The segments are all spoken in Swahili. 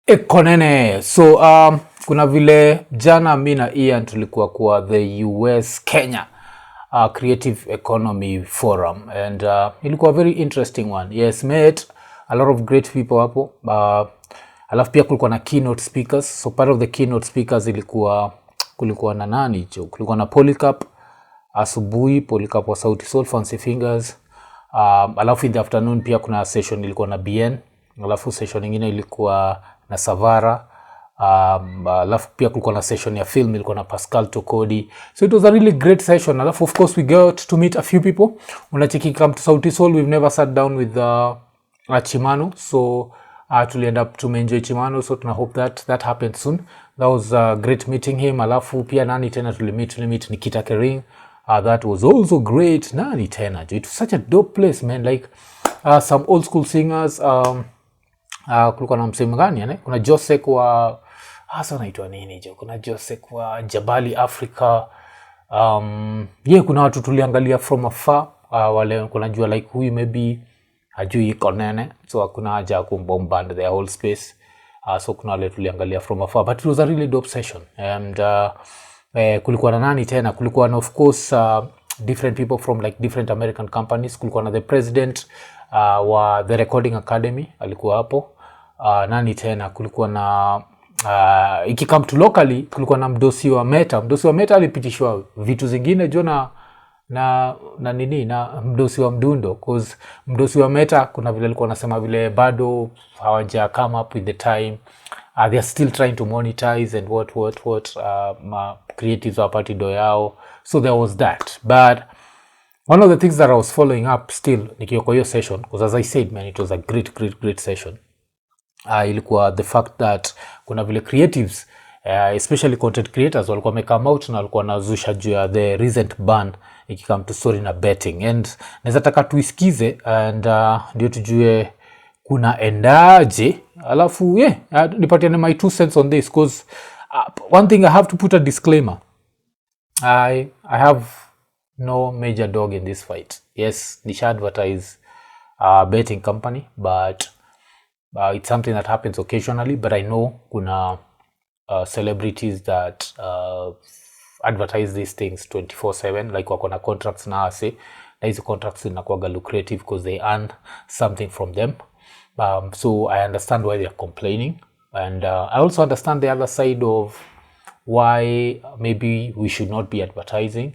Iko Nini. So kuna vile jana mimi na Ian tulikuwa kwa the US Kenya Creative Economy Forum, and ilikuwa very interesting one. Yes, met a lot of great people hapo. Alafu pia kulikuwa na keynote speakers. So part of the keynote speakers kulikuwa na nani jo? Kulikuwa na Polycarp asubuhi, Polycarp wa Sauti Sol, Fancy Fingers. Alafu in the afternoon pia kuna session ilikuwa na BN. Alafu session nyingine ilikuwa na Savara. Alafu pia kulikuwa na session ya film ilikuwa na Pascal Tokodi. So it was a really great session. Alafu of course we got to meet a few people. Unacheki come to Sauti Sol, we've never sat down with Chimano. So to end up to enjoy Chimano, so tuna hope that happens soon. That was great meeting him. Alafu pia nani tena tulimit Nikita Kering. That was also great. Nani tena, it was such a dope place, man. Like some old school singers. Kulikuwa na msemo gani yani? Kuna Josek wa hasa naitwa nini jo? Kuna Josek wa Jabali Africa. Kuna watu tuliangalia from afar. Wale kuna jua like huyu maybe hajui Iko Nini, so hakuna haja kumbombard the whole space. So kuna wale tuliangalia from afar, but it was a really dope session. And kulikuwa na nani tena? Kulikuwa na of course different people from like different American companies. Kulikuwa na the president wa the Recording Academy alikuwa hapo. Nani tena? Kulikuwa na ikikam to locally, kulikuwa na mdosi wa Meta. Mdosi wa Meta alipitishwa vitu zingine jo na mdosi wa Mdundo, cause mdosi wa Meta kuna vile alikuwa anasema vile bado hawaja come up with the time. They are still trying to monetize and what creatives wa party do yao. So there was that. But one of the things that I was following up still nikiwa kwa hiyo session, because as I said, man, it was a great session. Ilikuwa the fact that kuna vile creatives, especially content creators, walikuwa wamecome out na walikuwa nazusha juu ya the recent ban ikikam to story na betting. And naweza taka tuisikize and ndio tujue kuna endaje. Alafu nipatiane my 2 cents on this, because one thing I have to put a disclaimer. I have no major dog in this fight. Yes, nisha advertise betting company, but it's something that happens occasionally. But I know kuna celebrities that advertise these things 24/7, like wako na contracts na ase, na hizo contracts zinakuwa lucrative because they earn something from them. So I understand why they are complaining, and I also understand the other side of why maybe we should not be advertising.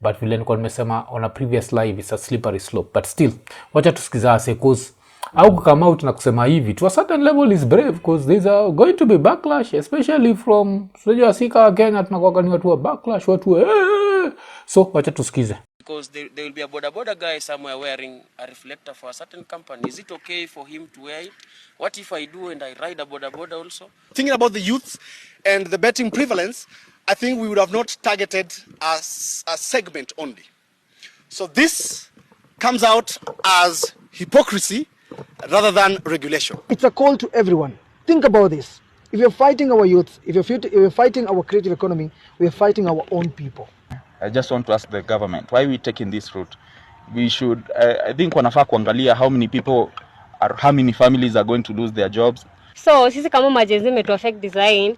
But vile nilikuwa nimesema on a previous live, it's a slippery slope. But still, wacha tusikiza ase, cause au come out na kusema hivi to a certain level is brave, because there's going to be backlash, especially from Sika Kenya. Tunakuwa ni watu wa backlash, watu so wacha tusikize. Because there will be a border guy somewhere wearing a reflector for a certain company. Is it okay for him to wear it? What if I do and I ride a border also? Thinking about the youth and the betting prevalence, I think we would have not targeted a segment only. So this comes out as hypocrisy rather than regulation. It's a call to everyone. Think about this. If you're fighting our youth, if you're fighting our creative economy, we are fighting our own people. I just want to ask the government, why are we taking this route? We should, I think wanafaa kuangalia how many families are going to lose their jobs. So sisi kama majenzi metu affect design,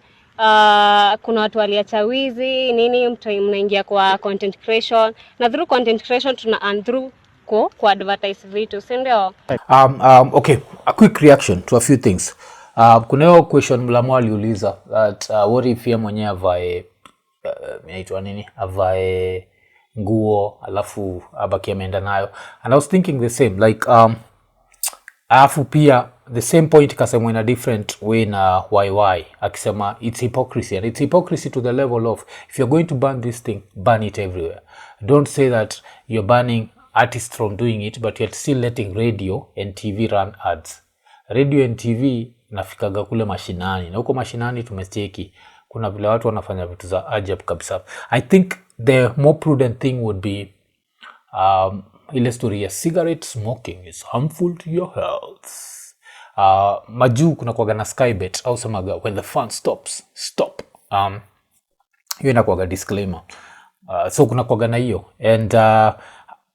kuna watu waliacha wizi, nini mnaingia kwa content creation, na through content creation tuna earn through kwa advertise vitu, si ndio? Okay, a quick reaction to a few things. Kuna hiyo question Mlamo aliuliza that what if yeye mwenyewe avae inaitwa nini? Avae nguo alafu abaki ameenda nayo. And I was thinking the same, like alafu pia the same point kasemwa in a different way na YY akisema it's hypocrisy, and it's hypocrisy to the level of if you're going to ban this thing, ban it everywhere. Don't say that you're banning artists from doing it, but you're still letting radio and TV run ads. Radio and TV nafikaga kule mashinani, na huko mashinani tumecheki kuna vile watu wanafanya vitu za ajabu kabisa. I think the more prudent thing would be ile story ya cigarette smoking is harmful to your health. Majuu kuna kuwaga na Skybet au semaga when the fun stops, stop. Hiyo inakuwaga disclaimer. So kuna kuwaga na hiyo, and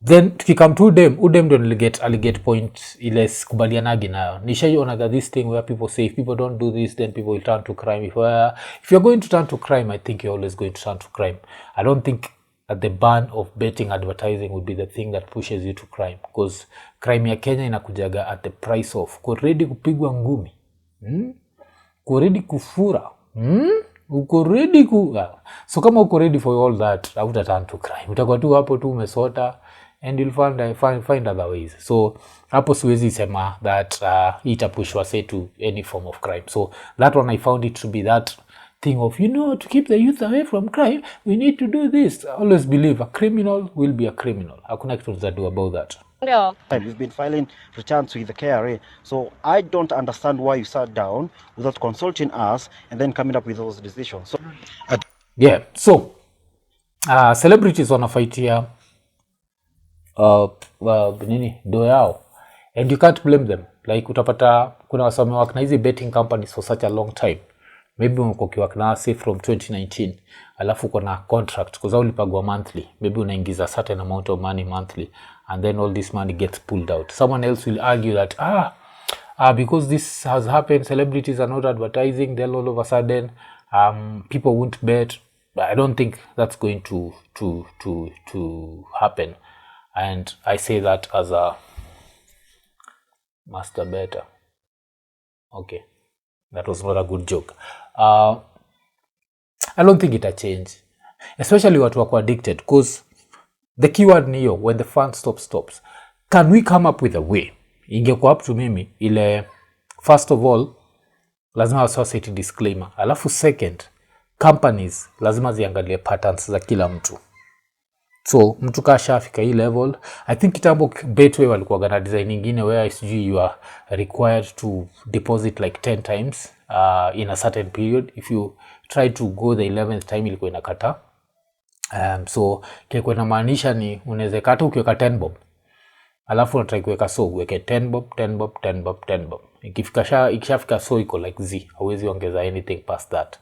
Then tukikam to udem ndo aliget point ile sikubalianagi nayo. Nishaiona that this thing where people say if people don't do this then people will turn to crime. If you're going to turn to crime, I think you're always going to turn to crime. I don't think that the ban of betting advertising would be the thing that pushes you to crime, because crime ya Kenya inakujaga at the price of uko ready kupigwa ngumi, uko ready kufura, uko ready so kama uko ready for all that, hauta turn to crime. Utakuwa tu hapo tu umesota and you'll find other ways. So hapo siwezi sema that itapushwa say to any form of crime. So that one I found it to be that thing of, to keep the youth away from crime, we need to do this. I always believe a criminal will be a criminal. Hakuna kitu za do about that. Yeah. We've been filing returns with the KRA, so I don't understand why you sat down without consulting us and then coming up with those decisions. So celebrities wanafaitia do yao, and you can't blame them. Like utapata kuna wasome work na hizi betting companies for such a long time. Maybe unakokiwa na say from 2019, alafu kuna contract kwa sababu ulipagwa monthly, maybe unaingiza certain amount of money monthly, and then all this money gets pulled out. Someone else will argue that because this has happened, celebrities are not advertising, then all of a sudden people won't bet. I don't think that's going to happen, and I say that as a master better. Okay, that was not a good joke. I don't think it'll change, especially watu wako addicted, because the keyword ni hiyo, when the fun stops. Can we come up with a way? Ingekuwa up to mimi ile, first of all lazima society disclaimer, alafu second, companies lazima ziangalie patterns za kila mtu. So mtu kashafika hii level, I think kitambo Betway walikuwa gana design nyingine where you are required to deposit like 10 times in a certain period. If you try to go the 11th time ilikuwa inakata. So kilikuwa inamaanisha ni unaweza kata ukiweka 10 bob, alafu unataka kuweka so uweke 10 bob. Ikishafika so iko like z, hauwezi ongeza anything past that.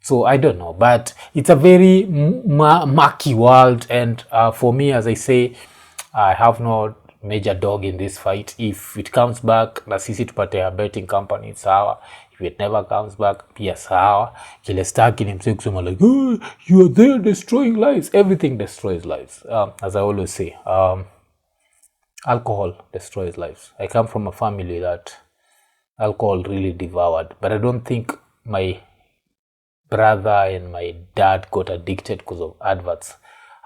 So I don't know, but it's a very murky world, and for me, as I say, I have no major dog in this fight. If it comes back, na sisi tupate a betting company, sawa. If it never comes back, pia sawa. Kile staki ni mse kusema like, you are there destroying lives. Everything destroys lives. As I always say, alcohol destroys lives. I come from a family that alcohol really devoured, but I don't think my brother and my dad got addicted because of adverts.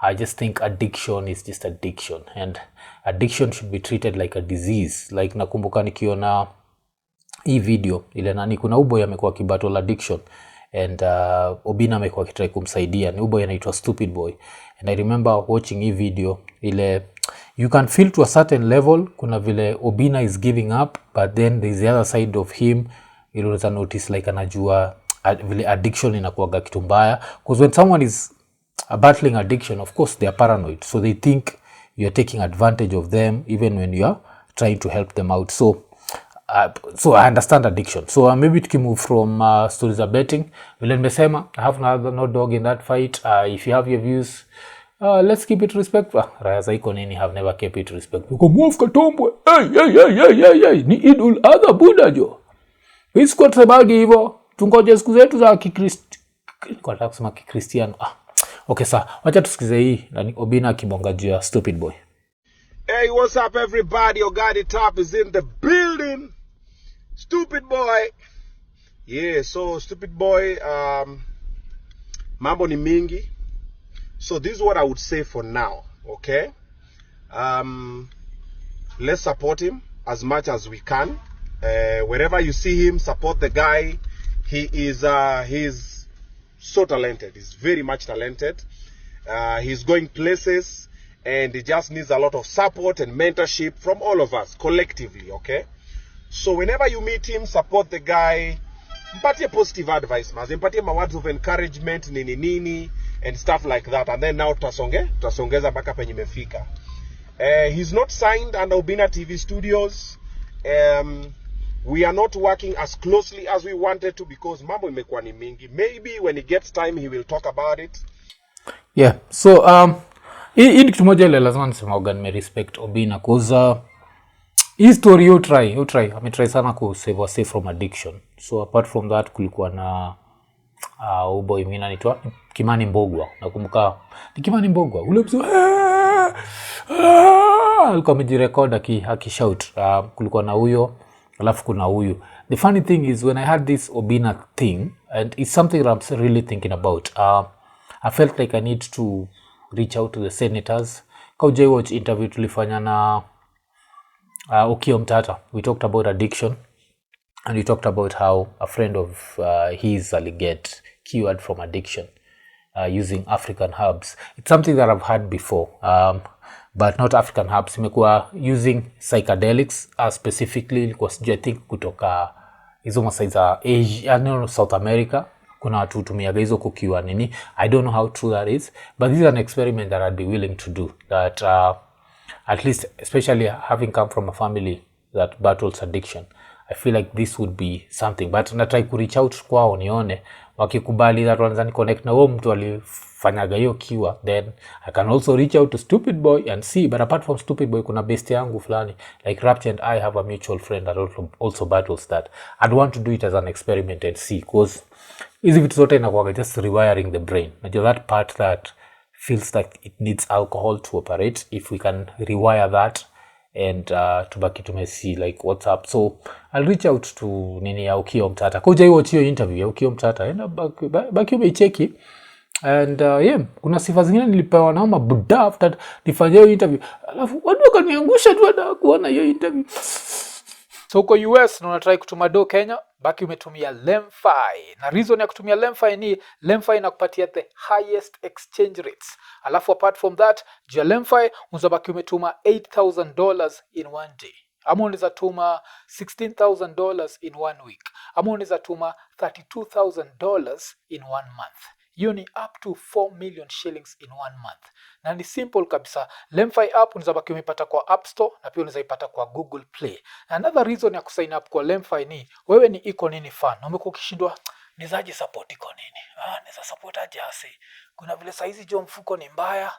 I just think addiction is just addiction, and addiction should be treated like a disease. Like nakumbuka nikiona hii video ile nani, kuna uboy amekuwa kibattle addiction, and Obina amekuwa kitry kumsaidia. Ni uboy anaitwa Stupid Boy, and I remember watching hii video ile, you can feel to a certain level kuna vile Obina is giving up, but then there's the other side of him, you know, notice like anajua vile addiction inakuwaga kitu mbaya, because when someone is battling addiction, of course they are paranoid, so they think you're taking advantage of them even when you are trying to help them out. So I understand addiction. So maybe tukimove from stories of betting, vile nimesema, I have no dog in that fight. If you have your views, let's keep it respectful. Raya za Iko Nini have never kept it respectful. Kumove katombwe, hey, ni idul adha buda jo. Hizi kwa sababu hivyo tungoje siku zetu za nataka kusema Kikristiano. Okay, sir, wacha tusikize hii nani Obina akibonga juu ya Stupid Boy. Hey, what's up everybody? Ogadi Top is in the building. Stupid Boy. Yeah, so Stupid Boy, mambo ni mingi. So this is what I would say for now, okay? Let's support him as much as we can. Wherever you see him, support the guy. He's so talented. He's very much talented. He's going places, and he just needs a lot of support and mentorship from all of us collectively, okay? So whenever you meet him, support the guy. Mpatie positive advice, mpatie words of encouragement, nini, and stuff like that. And then now tutasongeza mpaka penye imefika. He's not signed under Obina TV Studios. We are not working as closely as we wanted to because mambo imekuwa ni mingi. Maybe when he gets time, he will talk about it. Yeah, so hii ni kitu moja ile lazima nisema organ me respect Obina cause hii story you try ametry sana ku save from addiction. So apart from that kulikuwa na boy mimi anaitwa Kimani Mbogwa. Nakumbuka ni Kimani Mbogwa ule mso alikuwa amejirecord akishout. Kulikuwa na huyo alafu kuna huyu. The funny thing is when I had this Obina thing, and it's something that I'm really thinking about, I felt like I need to reach out to the senators. Kaujai watch interview tulifanya na Ukio Mtata. We talked about addiction and we talked about how a friend of his get cured from addiction using African herbs. It's something that I've had before, but not African herbs. Imekuwa using psychedelics specifically ilikuwa I think kutoka hizo masai za Asia, no, South America. Kuna watu hutumiaga hizo kukiwa nini. I don't know how true that is, but this is an experiment that I'd be willing to do. That at least, especially having come from a family that battles addiction, I feel like this would be something. But natry ku reach out kwao nione wakikubali that wanza ni connect na huyo mtu alifanyaga hiyo kiwa, then I can also reach out to Stupid Boy and see. But apart from Stupid Boy kuna bestie yangu fulani like RAPCHA, and I have a mutual friend that also battles that. I'd want to do it as an experiment and see, because hizi vitu zote inakuwa just rewiring the brain. Najua that part that feels like it needs alcohol to operate, if we can rewire that and tubaki tumesi like what's up. So I'll reach out to nini ya Ukio Mtata. Kuja watch hiyo interview ya Ukio Mtata, enda baki umeicheki. And yeah, kuna sifa zingine nilipewa na mabuda after nifanya hiyo interview, alafu watu wakaniangusha tu hata kuona hiyo interview. So uko US na unatry kutuma do Kenya, baki umetumia LemFi. Na reason ya kutumia LemFi ni LemFi inakupatia the highest exchange rates. Alafu apart from that, juu ya LemFi unabaki umetuma $8,000 in one day. Ama unaweza tuma $16,000 in one week. Ama unaweza tuma $32,000 in one month. Hiyo ni up to 4 million shillings in one month. Na ni simple kabisa. LemFi app unaweza baki umepata kwa App Store na pia unaweza ipata kwa Google Play. Another reason ya kusign up kwa LemFi ni wewe ni IKONINI fan. Na umekuwa ukishindwa nizaje support IKONINI. Naweza support aje asi. Kuna vile saizi jo mfuko ni mbaya.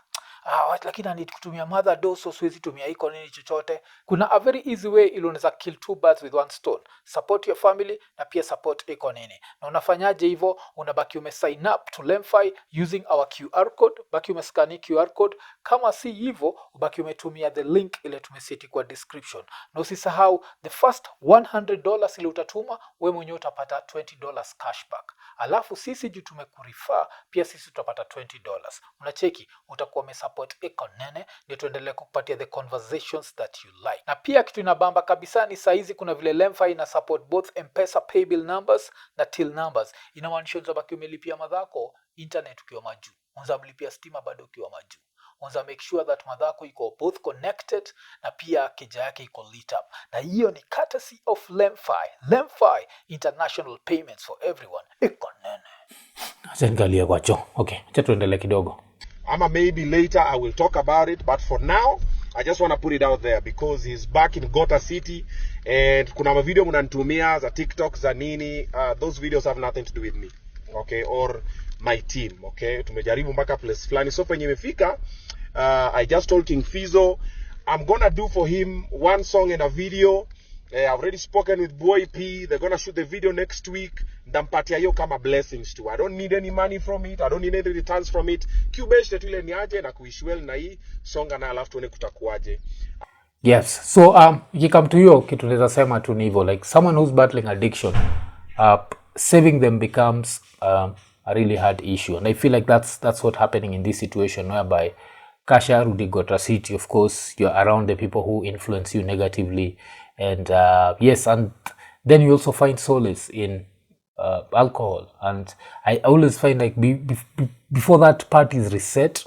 Lakini I need kutumia mother dose, so siwezi tumia IKONINI chochote. Kuna a very easy way ili unaweza kill two birds with one stone. Support your family na pia support IKONINI. Na unafanyaje hivyo? Unabaki umesign up to LemFi using our QR code. Baki umescan QR code. Kama si hivyo, ubaki umetumia the link ile tumeseti kwa description. Na usisahau the first $100 ile utatuma, wewe mwenyewe utapata $20 cashback. Alafu sisi juu tumekurefer, pia sisi tutapata $20. Unacheki, utakuwa umesupport IKONINI ndio tuendelee kukupatia the conversations that you like. Na pia kitu inabamba kabisa ni saizi kuna vile LemFi ina support both M-Pesa paybill numbers na till numbers. Inamaanisha unabaki umelipia madhako internet ukiwa majuu, unaweza mlipia stima bado ukiwa majuu. Unaweza make sure that madhako iko both connected na pia keja yake iko lit up. Na hiyo ni courtesy of LemFi. LemFi, international payments for everyone. IKONINI. Acha nikalia kwa choo. Okay, acha tuendelee kidogo. Ama maybe later I will talk about it, but for now I just want to put it out there because he's back in Gota City, and kuna ma video mnanitumia za TikTok za nini, those videos have nothing to do with me, okay, or my team, okay. Tumejaribu mpaka place flani, so penye imefika, I just told King Fizo I'm gonna do for him one song and a video. I've already spoken with Boy P. They're gonna shoot the video next week. Ndampatia yo kama blessings too. I don't need any money from it. I don't need any returns from it. Cubase tu ile niaje na kuishwell na hii songa na alafu tuone kutakuaje. Yes. So ikikam to hiyo kitu naweza sema tu ni hivyo, like someone who's battling addiction, saving them becomes a really hard issue, and I feel like that's what happening in this situation whereby Kasha Rudi Gota City, of course you're around the people who influence you negatively, and yes, and then you also find solace in alcohol, and I always find like before that part is reset,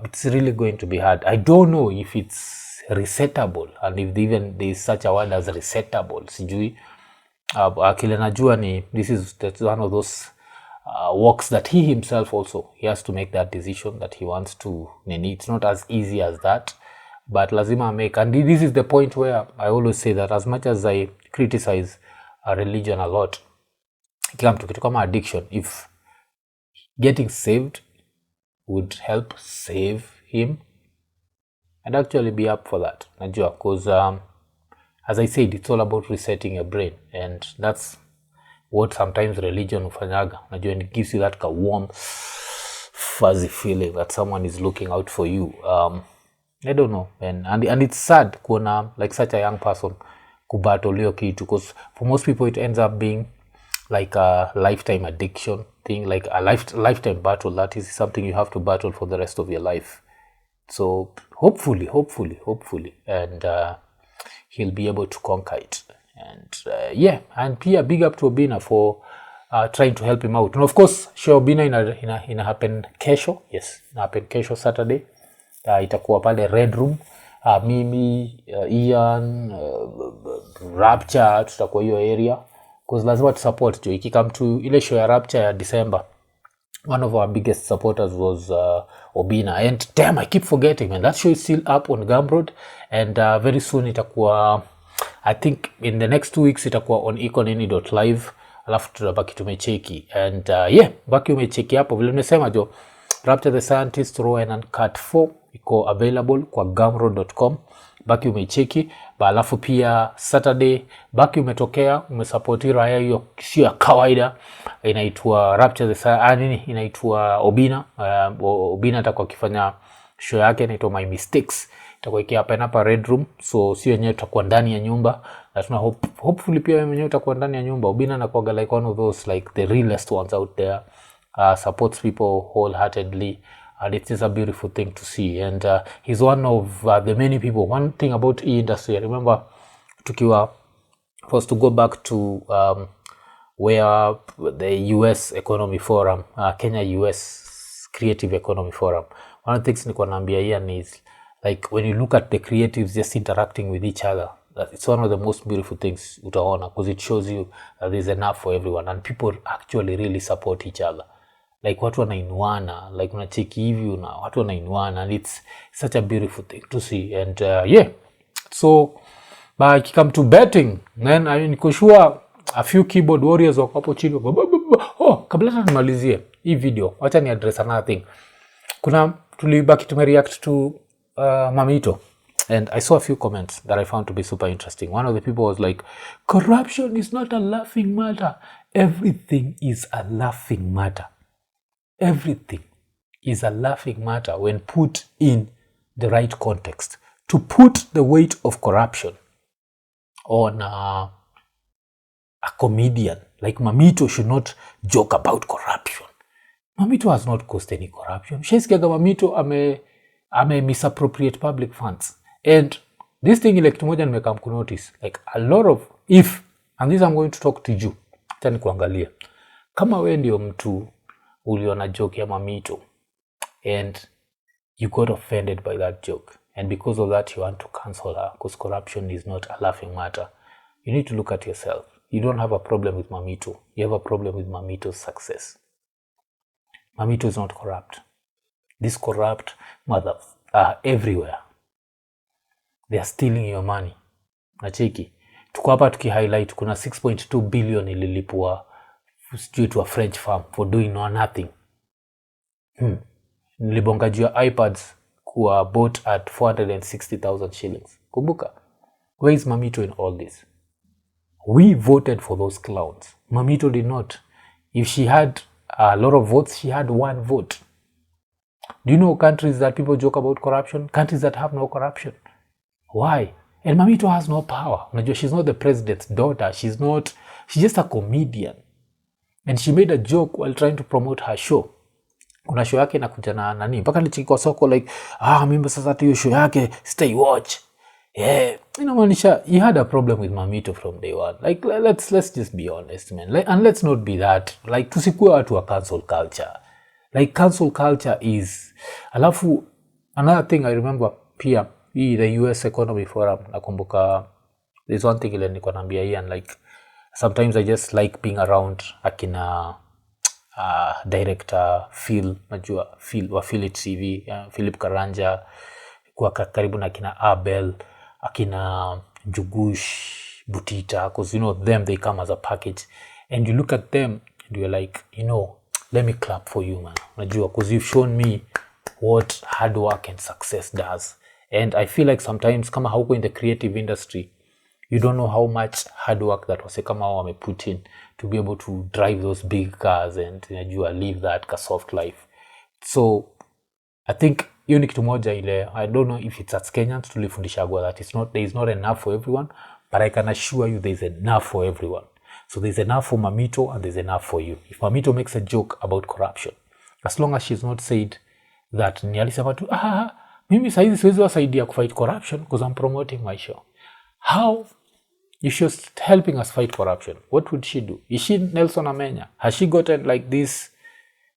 it's really going to be hard. I don't know if it's resettable, and if even there is such a word as resettable. Sijui kile najua ni that's one of those works that he himself also, he has to make that decision that he wants to nini. It's not as easy as that, but lazima make. And this is the point where I always say that as much as I criticize religion a lot, come to kitu kama addiction, if getting saved would help save him, I'd actually be up for that. Najua, because as I said, it's all about resetting your brain, and that's what sometimes religion ufanyaga. Najua, and it gives you that warm, fuzzy feeling that someone is looking out for you. I don't know, and it's sad kuona like such a young person kubattle hiyo kitu, because for most people it ends up being like a lifetime addiction thing, like a lifetime battle that is something you have to battle for the rest of your life. So hopefully, and he'll be able to conquer it. And yeah, and pia big up to Obina for trying to help him out. And of course, show Obina ina happen kesho. Yes, ina happen kesho Saturday. Itakuwa pale Red Room. Mimi, Ian, RAPCHA, tutakuwa hiyo area. Because lazima to support jo. Ikikam to ile show ya RAPCHA ya December, one of our biggest supporters was Obina. And damn, I keep forgetting, man. That show is still up on GUMROAD. And very soon itakuwa, I think in the next 2 weeks itakuwa on IKONINI.live. Alafu tutabaki tumecheki. And yeah, baki umecheki hapo. Vile nimesema jo, RAPCHA the Scientist Raw and UNKUT 4 iko available kwa gumroad.com. Baki umecheki. Alafu pia Saturday baki umetokea, umesupporti raya hiyo sio ya kawaida, inaitwa RAPCHA the Scientist, inaitwa Obina. Obina atakuwa akifanya show yake inaitwa My Mistakes, itakuwa ikihappen hapa Red Room. So sio yenyewe tutakuwa ndani ya nyumba, na tuna hopefully pia wewe mwenyewe utakuwa ndani ya nyumba. Obina anakuwa like one of those like the realest ones out there, supports people wholeheartedly, and it is a beautiful thing to see. And he's one of the many people. One thing about e-industry, I remember tukiwa was to go back to where the US Economy Forum, Kenya US Creative Economy Forum, one of the things nilikuwa naambia Ian is like when you look at the creatives just interacting with each other, it's one of the most beautiful things utaona, because it shows you that there's enough for everyone and people actually really support each other. Like watu wanainuana, like unacheki hivi na watu wanainuana, and it's such a beautiful thing to see. And yeah, so but come to betting, then I niko sure a few keyboard warriors wako hapo chini. Oh, kabla nimalizie hii video, acha ni address another thing. Kuna tulibaki tumereact to Mamito, and I saw a few comments that I found to be super interesting. One of the people was like, corruption is not a laughing matter. Everything is a laughing matter. Everything is a laughing matter when put in the right context. To put the weight of corruption on a comedian like Mamito should not joke about corruption. Mamito has not caused any corruption. Shesikiaga Mamito ame misappropriate public funds. And this thing like tumoja nimekam kunotice, like a lot of, if, and this I'm going to talk to you, tani kuangalia, kama we ndio mtu uliona joke ya Mamito and you got offended by that joke, and because of that you want to cancel her because corruption is not a laughing matter, you need to look at yourself. You don't have a problem with Mamito, you have a problem with Mamito's success. Mamito is not corrupt. These corrupt mothers are everywhere. They are stealing your money. Nacheki, tuko hapa tuki-highlight kuna 6.2 billion ililipwa due to a French firm for doing nothing. Nilibonga juu ya iPads kuwa bought at 460,000 shillings. Kumbuka, where is Mamito in all this? We voted for those clowns. Mamito did not. If she had a lot of votes, she had one vote. Do you know countries that people joke about corruption? Countries that have no corruption. Why? And Mamito has no power. She's not the president's daughter. She's just a comedian. And she made a joke while trying to promote her show. Kuna show yake inakuja na nani? Mpaka nichiki kwa soko like, mimba sasa hiyo show yake, stay watch. Yeah, Manisha, he had a problem with Mamito from day one. Like, let's just be honest, man. And let's not be that. Like, tusikue watu wa cancel culture. Like, cancel culture is... Alafu, another thing I remember, pia, the US Economy Forum, nakumbuka, there's one thing ile nilikuwa naambia Ian, like, sometimes I just like being around akina director Phil, najua Phil wa Philip TV, Philip Karanja, kwa karibu na akina Abel, akina Jugush, Butita, because you know them, they come as a package, and you look at them and you're like, let me clap for you, man. Najua, because you've shown me what hard work and success does. And I feel like sometimes kama hauko in the creative industry, you don't know how much hard work that wase kama wame put in to be able to drive those big cars and you live that soft life. So I think hiyo ni kitu moja ile, I don't know if it's at Kenyans tulifundishagwa that there is not enough for everyone, but I can assure you there is enough for everyone. So there's enough for Mamito and there's enough for you. If Mamito makes a joke about corruption, as long as she's not said that ni alisema tu mimi saizi siwezi wasaidia kufight corruption because I'm promoting my show. How if she's helping us fight corruption, what would she do? Is she Nelson Amenya? Has she gotten like this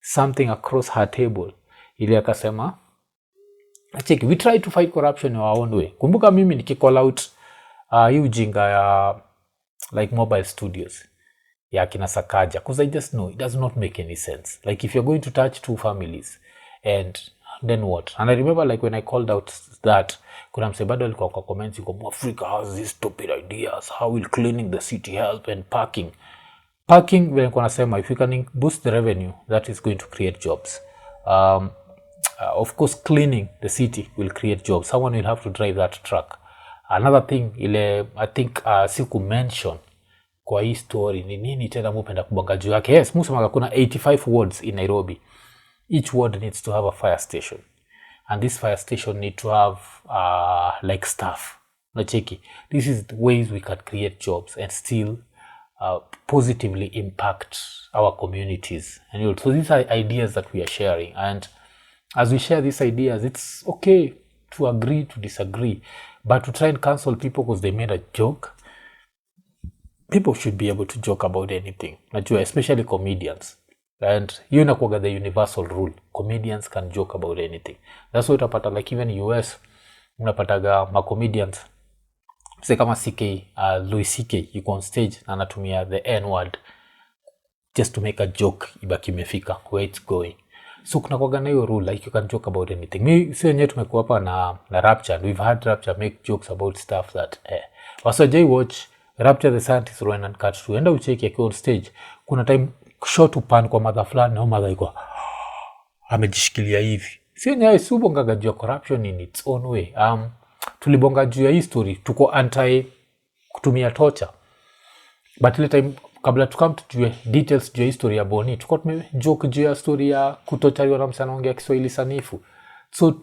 something across her table ili akasema check, we try to fight corruption in our own way. Kumbuka mimi nikicall out hii ujinga ya like mobile studios ya kina Sakaja, because I just know it does not make any sense. Like if you're going to touch 2 families and then what? And I remember like when I called out that kuna msebado alikuwa kwa comments yuko Africa has these stupid ideas, how will cleaning the city help, and parking when kuna sema if you can boost the revenue, that is going to create jobs. Of course cleaning the city will create jobs. Someone will have to drive that truck. Another thing ile I think siku mention kwa hii story ni nini tena mpenda kubonga juu yake. Yes, musema kuna 85 wards in Nairobi. Each ward needs to have a fire station, and this fire station need to have like staff. Nacheki, this is the ways we can create jobs and still positively impact our communities. And so these are ideas that we are sharing, and as we share these ideas, it's okay to agree to disagree, but to try and cancel people because they made a joke. People should be able to joke about anything, especially comedians. And you know the universal rule, comedians can joke about anything. That's why utapata like even US unapataga ma comedians say kama CK Louis CK you on stage na anatumia the N word just to make a joke ibaki imefika where it's going. So kuna kwa na hiyo rule like you can joke about anything. Mi sio yenyewe tumekuwa hapa na RAPCHA, and we've had RAPCHA make jokes about stuff that wasajai watch RAPCHA the scientist Rowan and Cut to enda ucheki akiwa on stage. Kuna time shot upan kwa mother fulani na mother iko amejishikilia hivi. Sio yenyewe subonga juu ya corruption in its own way. Tulibonga juu ya history, tuko anti kutumia torture. But ile time kabla tukam tujue details juu ya history ya Boni, tuko tumejoke juu ya story ya kutochariwa na msana ongea Kiswahili sanifu. So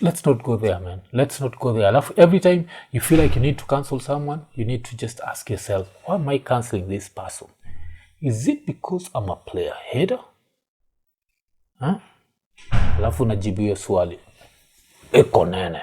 let's not go there, man. Let's not go there. Every time you feel like you need to cancel someone, you need to just ask yourself, why am I canceling this person? Is it because I'm a player hater? Alafu najibu hiyo swali. Iko Nini.